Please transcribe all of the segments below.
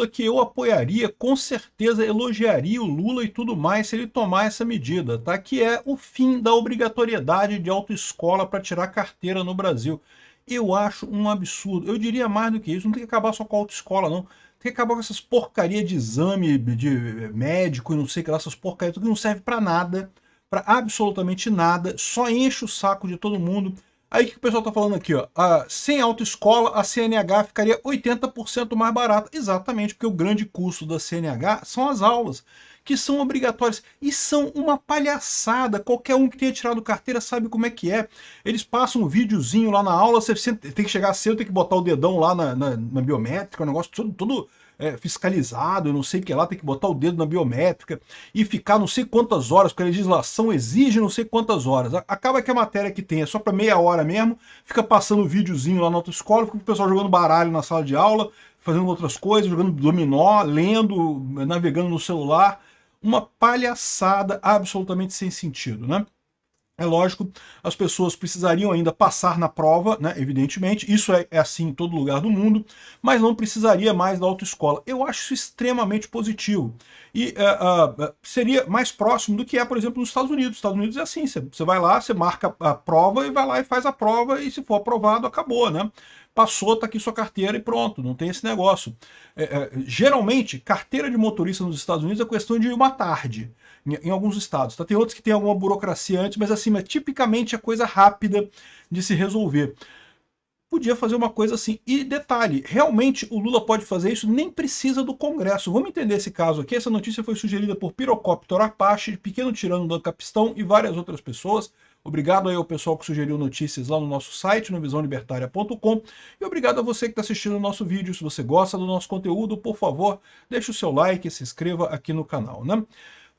que eu apoiaria, com certeza elogiaria o Lula e tudo mais se ele tomar essa medida, tá? Que é o fim da obrigatoriedade de autoescola para tirar carteira no Brasil. Eu acho um absurdo. Eu diria mais do que isso, não tem que acabar só com a autoescola, não. Tem que acabar com essas porcarias de exame de médico e não sei o que lá, essas porcarias, tudo que não serve para nada, para absolutamente nada, só enche o saco de todo mundo. Aí o que o pessoal está falando aqui? Ó? Sem autoescola, a CNH ficaria 80% mais barata. Exatamente, porque o grande custo da CNH são as aulas, que são obrigatórias. E são uma palhaçada. Qualquer um que tenha tirado carteira sabe como é que é. Eles passam um videozinho lá na aula, você tem que chegar cedo, tem que botar o dedão lá na biométrica, o negócio todo fiscalizado, eu não sei o que lá, tem que botar o dedo na biométrica e ficar não sei quantas horas, porque a legislação exige não sei quantas horas. Acaba que a matéria que tem é só para meia hora mesmo, fica passando um videozinho lá na autoescola, fica o pessoal jogando baralho na sala de aula, fazendo outras coisas, jogando dominó, lendo, navegando no celular. Uma palhaçada absolutamente sem sentido, né? É lógico, as pessoas precisariam ainda passar na prova, né, evidentemente, isso é assim em todo lugar do mundo, mas não precisaria mais da autoescola. Eu acho isso extremamente positivo. E seria mais próximo do que é, por exemplo, nos Estados Unidos. Nos Estados Unidos é assim, você vai lá, você marca a prova e vai lá e faz a prova, e se for aprovado, acabou, né? Passou, tá aqui sua carteira e pronto, não tem esse negócio. Geralmente, carteira de motorista nos Estados Unidos é questão de uma tarde em alguns estados. Tá? Tem outros que tem alguma burocracia antes, mas assim, tipicamente é coisa rápida de se resolver. Podia fazer uma coisa assim. E detalhe, realmente o Lula pode fazer isso, nem precisa do Congresso. Vamos entender esse caso aqui. Essa notícia foi sugerida por Pirocóptero Apache, Pequeno Tirano do Capistão e várias outras pessoas. Obrigado aí ao pessoal que sugeriu notícias lá no nosso site, no visãolibertaria.com. E obrigado a você que está assistindo o nosso vídeo. Se você gosta do nosso conteúdo, por favor, deixe o seu like e se inscreva aqui no canal, né?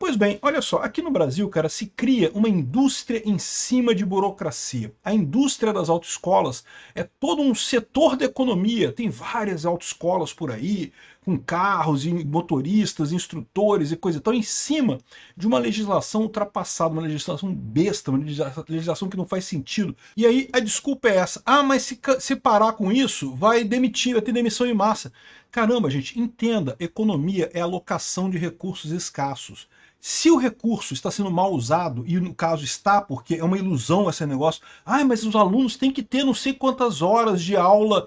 Pois bem, olha só, aqui no Brasil, cara, se cria uma indústria em cima de burocracia. A indústria das autoescolas é todo um setor da economia. Tem várias autoescolas por aí, com carros e motoristas, instrutores e coisa e tal, em cima de uma legislação ultrapassada, uma legislação besta, uma legislação que não faz sentido. E aí a desculpa é essa: ah, mas se parar com isso, vai demitir, vai ter demissão em massa. Caramba, gente, entenda, economia é alocação de recursos escassos. Se o recurso está sendo mal usado, e no caso está, porque é uma ilusão esse negócio, ah, mas os alunos têm que ter não sei quantas horas de aula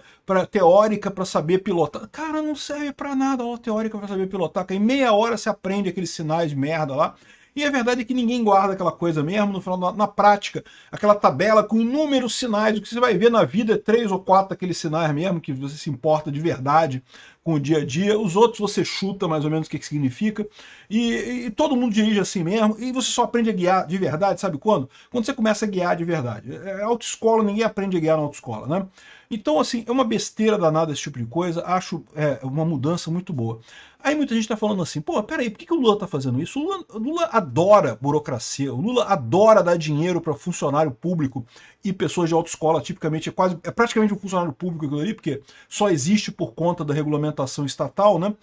teórica para saber pilotar. Cara, não serve para nada a aula teórica para saber pilotar, que em meia hora você aprende aqueles sinais de merda lá. E a verdade é que ninguém guarda aquela coisa mesmo, no final, na prática, aquela tabela com inúmeros sinais, o que você vai ver na vida é 3 ou 4 daqueles sinais mesmo, que você se importa de verdade com o dia a dia, os outros você chuta mais ou menos o que significa, e todo mundo dirige assim mesmo, e você só aprende a guiar de verdade, sabe quando? Quando você começa a guiar de verdade. Autoescola, ninguém aprende a guiar na autoescola, né? Então, assim, é uma besteira danada esse tipo de coisa, acho uma mudança muito boa. Aí muita gente está falando assim, pô, peraí, por que o Lula está fazendo isso? O Lula adora burocracia, o Lula adora dar dinheiro para funcionário público e pessoas de autoescola, tipicamente é praticamente um funcionário público aquilo ali, porque só existe por conta da regulamentação estatal, né?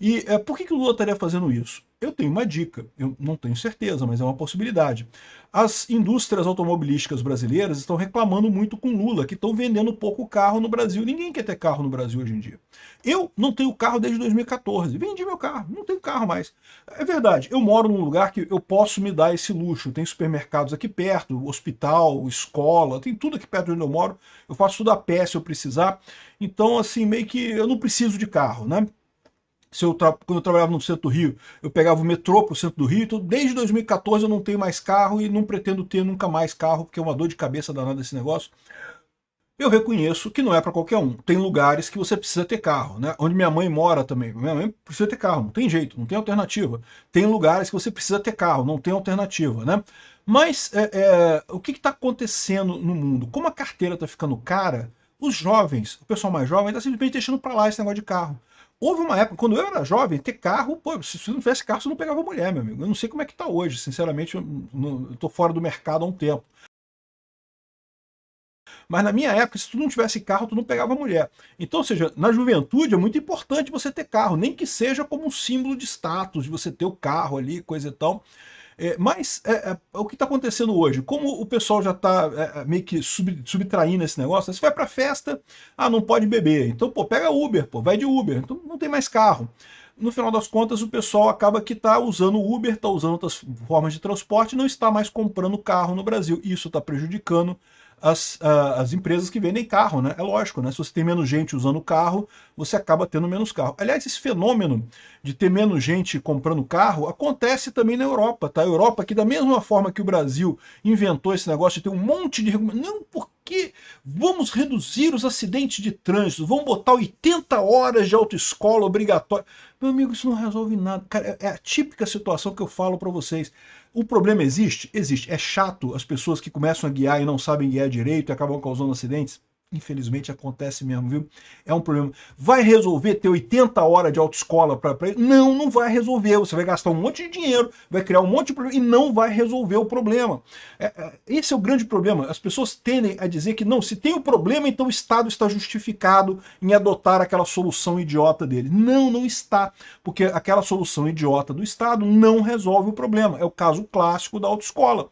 E por que o Lula estaria fazendo isso? Eu tenho uma dica, eu não tenho certeza, mas é uma possibilidade. As indústrias automobilísticas brasileiras estão reclamando muito com Lula, que estão vendendo pouco carro no Brasil. Ninguém quer ter carro no Brasil hoje em dia. Eu não tenho carro desde 2014. Vendi meu carro, não tenho carro mais. É verdade, eu moro num lugar que eu posso me dar esse luxo. Tem supermercados aqui perto, hospital, escola, tem tudo aqui perto de onde eu moro. Eu faço tudo a pé se eu precisar. Então, assim, meio que eu não preciso de carro, né? Quando eu trabalhava no centro do Rio, eu pegava o metrô para o centro do Rio, então desde 2014 eu não tenho mais carro e não pretendo ter nunca mais carro, porque é uma dor de cabeça danada esse negócio. Eu reconheço que não é para qualquer um. Tem lugares que você precisa ter carro, né? Onde minha mãe mora também. Minha mãe precisa ter carro, não tem jeito, não tem alternativa. Tem lugares que você precisa ter carro, não tem alternativa, né? Mas o que está acontecendo no mundo? Como a carteira está ficando cara, os jovens, o pessoal mais jovem, está simplesmente deixando para lá esse negócio de carro. Houve uma época, quando eu era jovem, ter carro, pô, se você não tivesse carro, você não pegava mulher, meu amigo. Eu não sei como é que está hoje, sinceramente, eu estou fora do mercado há um tempo. Mas na minha época, se tu não tivesse carro, tu não pegava mulher. Então, ou seja, na juventude é muito importante você ter carro, nem que seja como um símbolo de status, de você ter o carro ali, coisa e tal. O que está acontecendo hoje? Como o pessoal já está meio que subtraindo esse negócio, você vai para festa, não pode beber. Então, pô, pega Uber, pô, vai de Uber. Então não tem mais carro. No final das contas, o pessoal acaba que está usando Uber, está usando outras formas de transporte, não está mais comprando carro no Brasil. Isso está prejudicando as empresas que vendem carro, né? É lógico, né? Se você tem menos gente usando carro, você acaba tendo menos carro. Aliás, esse fenômeno de ter menos gente comprando carro acontece também na Europa, tá? A Europa, que da mesma forma que o Brasil inventou esse negócio de ter um monte de não, porque vamos reduzir os acidentes de trânsito, vamos botar 80 horas de autoescola obrigatória. Meu amigo, isso não resolve nada. Cara, é a típica situação que eu falo para vocês. O problema existe? Existe. É chato as pessoas que começam a guiar e não sabem guiar direito e acabam causando acidentes? Infelizmente acontece mesmo, viu? É um problema. Vai resolver ter 80 horas de autoescola para ele? Não, não vai resolver. Você vai gastar um monte de dinheiro, vai criar um monte de problema e não vai resolver o problema. Esse é o grande problema. As pessoas tendem a dizer que não, se tem o problema, então o Estado está justificado em adotar aquela solução idiota dele. Não, não está. Porque aquela solução idiota do Estado não resolve o problema. É o caso clássico da autoescola.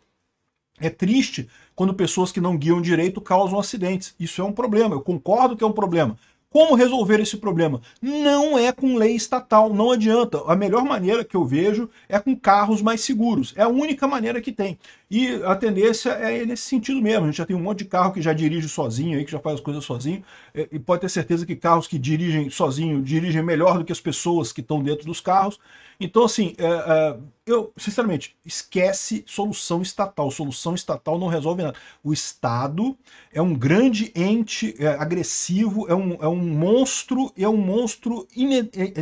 É triste quando pessoas que não guiam direito causam acidentes. Isso é um problema, eu concordo que é um problema. Como resolver esse problema? Não é com lei estatal, não adianta. A melhor maneira que eu vejo é com carros mais seguros. É a única maneira que tem. E a tendência é nesse sentido mesmo. A gente já tem um monte de carro que já dirige sozinho, aí, que já faz as coisas sozinho. E pode ter certeza que carros que dirigem sozinho dirigem melhor do que as pessoas que estão dentro dos carros. Então, assim, eu, sinceramente, esquece solução estatal. Solução estatal não resolve nada. O Estado é um grande ente agressivo, é um monstro, e é um monstro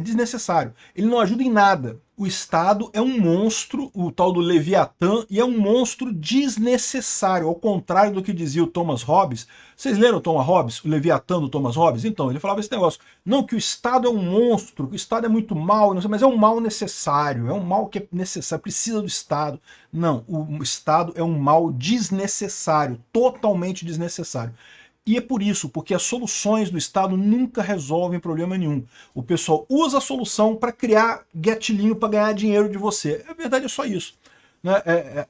desnecessário. Ele não ajuda em nada. O Estado é um monstro, o tal do Leviatã, e é um monstro desnecessário, ao contrário do que dizia o Thomas Hobbes. Vocês leram o Thomas Hobbes, o Leviatã do Thomas Hobbes? Então, ele falava esse negócio. Não, que o Estado é um monstro, que o Estado é muito mal, mas é um mal necessário, é um mal que é necessário, precisa do Estado. Não, o Estado é um mal desnecessário, totalmente desnecessário. E é por isso, porque as soluções do Estado nunca resolvem problema nenhum. O pessoal usa a solução para criar gatilhinho para ganhar dinheiro de você. A verdade é só isso. Né?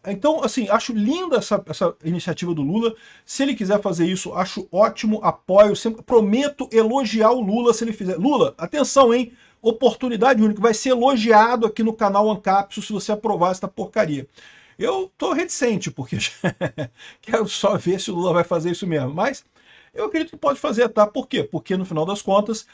Então, assim, acho linda essa iniciativa do Lula. Se ele quiser fazer isso, acho ótimo, apoio. Sempre, prometo elogiar o Lula se ele fizer. Lula, atenção, hein? Oportunidade única. Vai ser elogiado aqui no canal Ancapsu se você aprovar essa porcaria. Eu tô reticente, porque quero só ver se o Lula vai fazer isso mesmo. Mas eu acredito que pode fazer, tá? Por quê? Porque no final das contas,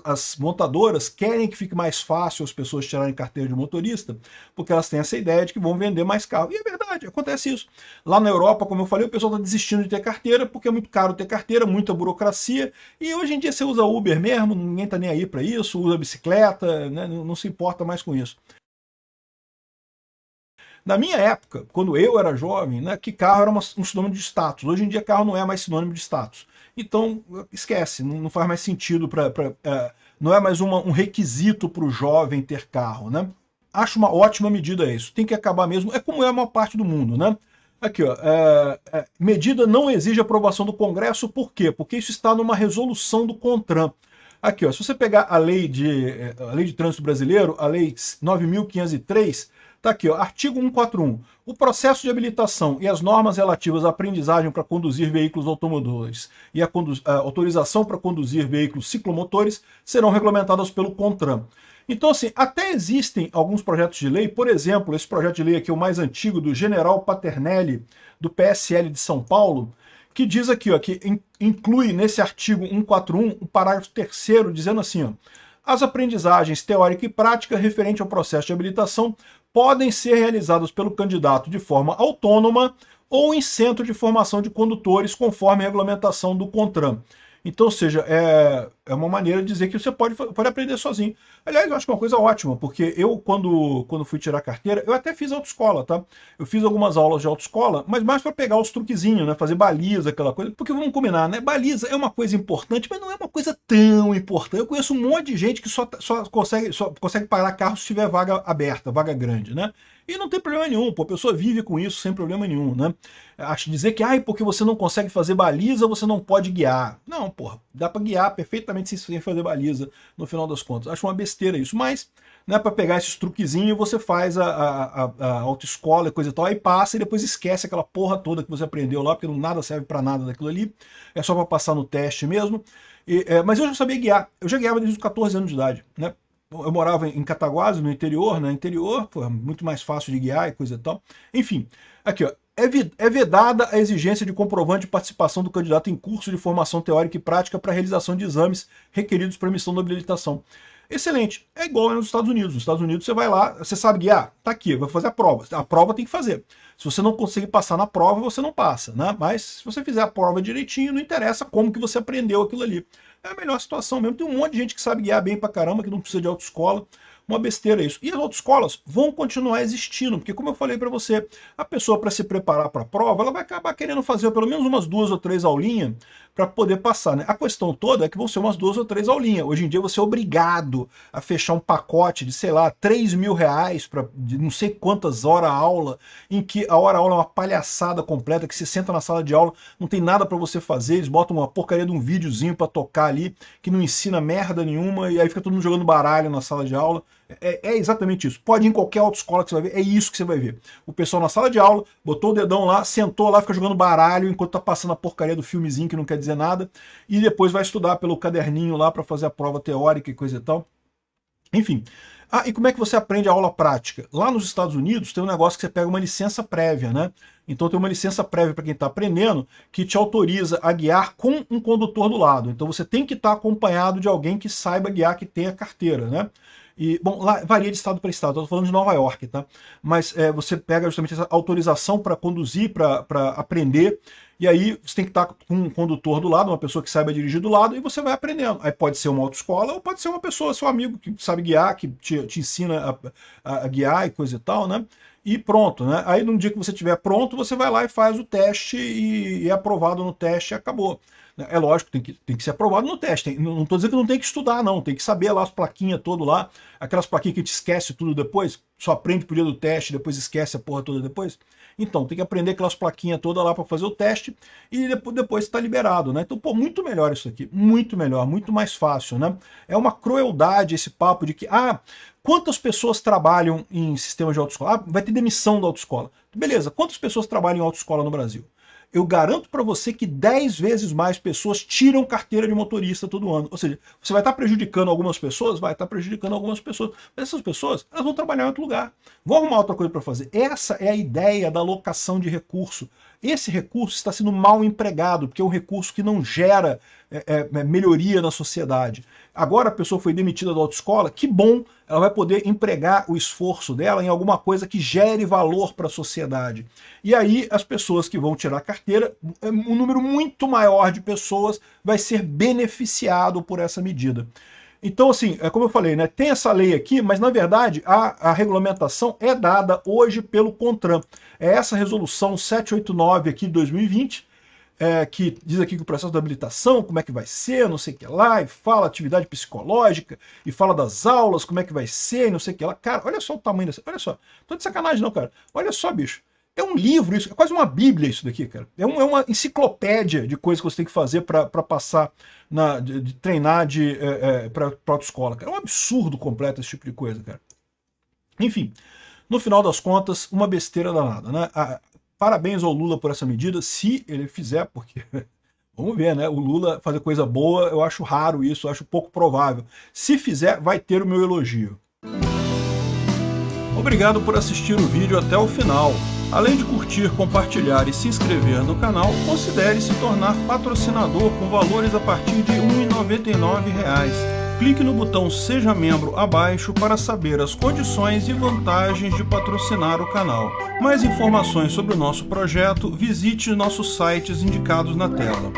as montadoras querem que fique mais fácil as pessoas tirarem carteira de motorista, porque elas têm essa ideia de que vão vender mais carro. E é verdade, acontece isso. Lá na Europa, como eu falei, o pessoal está desistindo de ter carteira, porque é muito caro ter carteira, muita burocracia, e hoje em dia você usa Uber mesmo, ninguém tá nem aí para isso, usa bicicleta, né? Não se importa mais com isso. Na minha época, quando eu era jovem, né, que carro era um sinônimo de status. Hoje em dia, carro não é mais sinônimo de status. Então, esquece, não faz mais sentido não é mais um requisito para o jovem ter carro, né? Acho uma ótima medida isso. Tem que acabar mesmo. É como é a maior parte do mundo, né? Aqui, ó, medida não exige aprovação do Congresso, por quê? Porque isso está numa resolução do CONTRAN. Aqui, ó, se você pegar a lei de trânsito brasileiro, a lei 9.503, tá aqui, ó, artigo 141. O processo de habilitação e as normas relativas à aprendizagem para conduzir veículos automotores e a autorização para conduzir veículos ciclomotores serão regulamentadas pelo CONTRAN. Então, assim, até existem alguns projetos de lei, por exemplo, esse projeto de lei aqui, o mais antigo, do General Paternelli, do PSL de São Paulo, que diz aqui, ó, que inclui nesse artigo 141 o parágrafo 3º, dizendo assim, ó, as aprendizagens teórica e prática referente ao processo de habilitação podem ser realizadas pelo candidato de forma autônoma ou em centro de formação de condutores, conforme a regulamentação do CONTRAN. Então, ou seja, é uma maneira de dizer que você pode aprender sozinho. Aliás, eu acho que é uma coisa ótima, porque eu, quando fui tirar carteira, eu até fiz autoescola, tá? Eu fiz algumas aulas de autoescola, mas mais para pegar os truquezinhos, né? Fazer baliza, aquela coisa. Porque vamos combinar, né? Baliza é uma coisa importante, mas não é uma coisa tão importante. Eu conheço um monte de gente que só consegue parar carro se tiver vaga aberta, vaga grande, né? E não tem problema nenhum, pô, a pessoa vive com isso sem problema nenhum, né? Acho dizer que, porque você não consegue fazer baliza, você não pode guiar. Não, porra, dá para guiar perfeitamente praticamente sem fazer baliza no final das contas. Acho uma besteira isso, mas né, para pegar esses truquezinhos, você faz a autoescola e coisa e tal, aí passa e depois esquece aquela porra toda que você aprendeu lá, porque nada serve para nada daquilo ali, é só para passar no teste mesmo. Mas eu já sabia guiar, eu já guiava desde os 14 anos de idade, né? Eu morava em Cataguases, no interior, né? Interior, pô, muito mais fácil de guiar e coisa e tal. Enfim, aqui ó, é vedada a exigência de comprovante de participação do candidato em curso de formação teórica e prática para realização de exames requeridos para emissão da habilitação. Excelente. É igual nos Estados Unidos. Nos Estados Unidos você vai lá, você sabe guiar? Tá aqui, vai fazer a prova. A prova tem que fazer. Se você não conseguir passar na prova, você não passa, né? Mas se você fizer a prova direitinho, não interessa como que você aprendeu aquilo ali. É a melhor situação mesmo. Tem um monte de gente que sabe guiar bem pra caramba, que não precisa de autoescola. Uma besteira isso. E as autoescolas vão continuar existindo, porque como eu falei para você, a pessoa para se preparar para a prova, ela vai acabar querendo fazer pelo menos umas 2 ou 3 aulinhas para poder passar, né? A questão toda é que vão ser umas 2 ou 3 aulinhas. Hoje em dia você é obrigado a fechar um pacote de, sei lá, R$3.000 para não sei quantas horas aula, em que a hora-aula é uma palhaçada completa, que você senta na sala de aula, não tem nada para você fazer, eles botam uma porcaria de um videozinho para tocar ali, que não ensina merda nenhuma, e aí fica todo mundo jogando baralho na sala de aula. É exatamente isso. Pode ir em qualquer autoescola que você vai ver, é isso que você vai ver. O pessoal na sala de aula, botou o dedão lá, sentou lá, fica jogando baralho enquanto tá passando a porcaria do filmezinho que não quer dizer nada, e depois vai estudar pelo caderninho lá para fazer a prova teórica e coisa e tal. Enfim. Ah, e como é que você aprende a aula prática? Lá nos Estados Unidos tem um negócio que você pega uma licença prévia, né? Então tem uma licença prévia para quem está aprendendo que te autoriza a guiar com um condutor do lado. Então você tem que estar acompanhado de alguém que saiba guiar, que tenha carteira, né? E, bom, lá varia de estado para estado, estou falando de Nova York, tá? Mas você pega justamente essa autorização para conduzir, para aprender, e aí você tem que estar com um condutor do lado, uma pessoa que saiba dirigir do lado, e você vai aprendendo. Aí pode ser uma autoescola, ou pode ser uma pessoa, seu amigo, que sabe guiar, que te ensina a guiar e coisa e tal, né? E pronto, né? Aí no dia que você estiver pronto, você vai lá e faz o teste e é aprovado no teste e acabou. É lógico, tem que ser aprovado no teste. Não estou dizendo que não tem que estudar, não. Tem que saber lá as plaquinhas todas lá, aquelas plaquinhas que te esquece tudo depois, só aprende pro dia do teste, depois esquece a porra toda depois. Então, tem que aprender aquelas plaquinhas todas lá para fazer o teste e depois está liberado, né? Então, pô, muito melhor isso aqui, muito melhor, muito mais fácil, né? É uma crueldade esse papo de que, quantas pessoas trabalham em sistemas de autoescola? Vai ter demissão da autoescola. Beleza, quantas pessoas trabalham em autoescola no Brasil? Eu garanto para você que 10 vezes mais pessoas tiram carteira de motorista todo ano. Ou seja, você vai estar prejudicando algumas pessoas? Vai estar prejudicando algumas pessoas. Mas essas pessoas, elas vão trabalhar em outro lugar. Vão arrumar outra coisa para fazer. Essa é a ideia da alocação de recurso. Esse recurso está sendo mal empregado, porque é um recurso que não gera melhoria na sociedade. Agora a pessoa foi demitida da autoescola, que bom, ela vai poder empregar o esforço dela em alguma coisa que gere valor para a sociedade. E aí as pessoas que vão tirar a carteira, um número muito maior de pessoas vai ser beneficiado por essa medida. Então, assim, como eu falei, né, tem essa lei aqui, mas na verdade a regulamentação é dada hoje pelo CONTRAN. É essa resolução 789 aqui de 2020, que diz aqui que o processo de habilitação, como é que vai ser, não sei o que lá, e fala atividade psicológica, e fala das aulas, como é que vai ser, não sei o que lá. Cara, olha só o tamanho dessa, olha só, tô de sacanagem não, cara. Olha só, bicho. É um livro isso, é quase uma bíblia isso daqui, cara. É uma enciclopédia de coisas que você tem que fazer para passar, de treinar para autoescola, cara. É um absurdo completo esse tipo de coisa, cara. Enfim, no final das contas, uma besteira danada, né? Parabéns ao Lula por essa medida, se ele fizer, porque vamos ver, né? O Lula fazer coisa boa, eu acho raro isso, eu acho pouco provável. Se fizer, vai ter o meu elogio. Obrigado por assistir o vídeo até o final. Além de curtir, compartilhar e se inscrever no canal, considere se tornar patrocinador com valores a partir de R$ 1,99. Clique no botão Seja Membro abaixo para saber as condições e vantagens de patrocinar o canal. Mais informações sobre o nosso projeto, visite nossos sites indicados na tela.